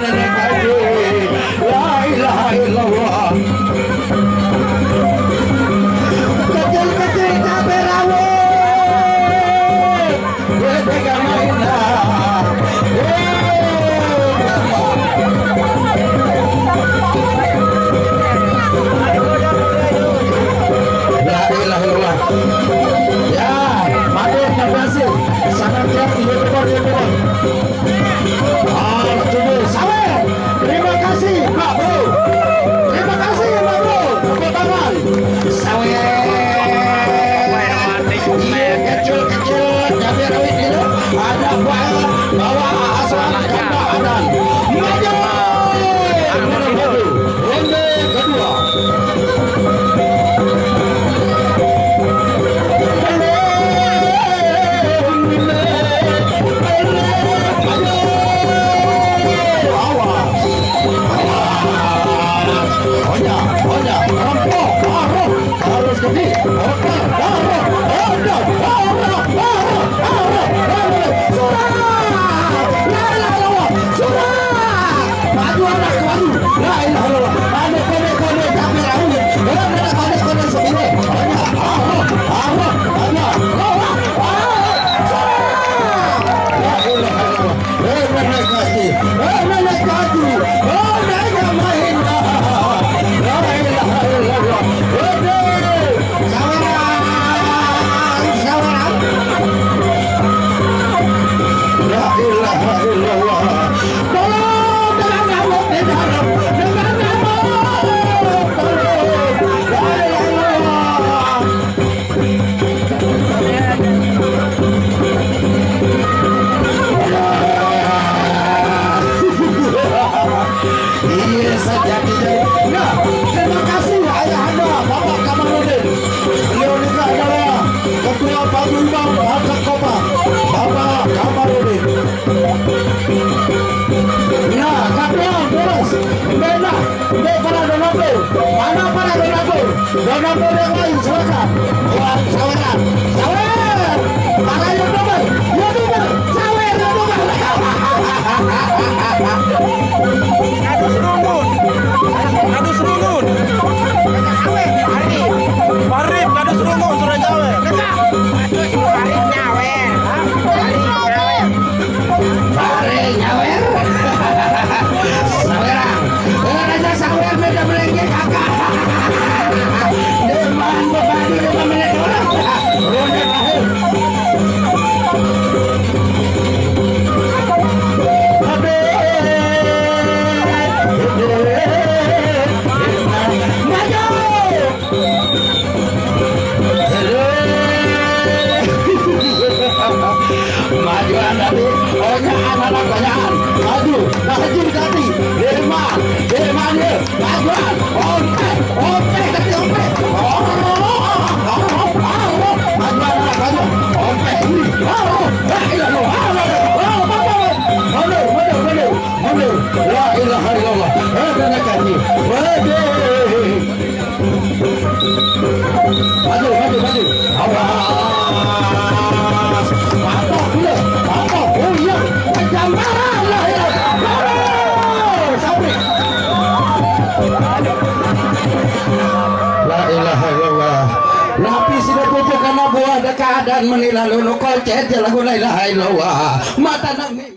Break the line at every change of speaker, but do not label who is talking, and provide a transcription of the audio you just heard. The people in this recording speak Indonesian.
nenek kaji la ilaha illallah kecil-kecil cabai rawit tega mainan la ilaha illallah ya makin makasih sangat terima kasih Pak Bro, terima kasih Pak Bro, tepuk tangan kecil-kecil cabai rawit itu ada bawa asal kampanan maju ronde kedua harus gede mana para donatur yang lain silakan wah saweran sawer makanya double ya double sawer double
Kadu serungun Parip kadu serungun sudah sawer
Parip nyawer saweran raja sawer beda melengke kakak deman bebadi 5 menit orang ronde terakhir majuan tadi pokoknya anak-anak banyakan maju maju tadi Delman dia majuan oke kecil oke majuan anak banyak oke ini mundur la ilaha illallah ada kaki maju awas mantap dia mantap oh iya jambaran lah ya sampai la ilaha illallah Nabi sudah pujuk karena buah dekat dan menilalu nukol cet lagu la ilaha illallah mata nang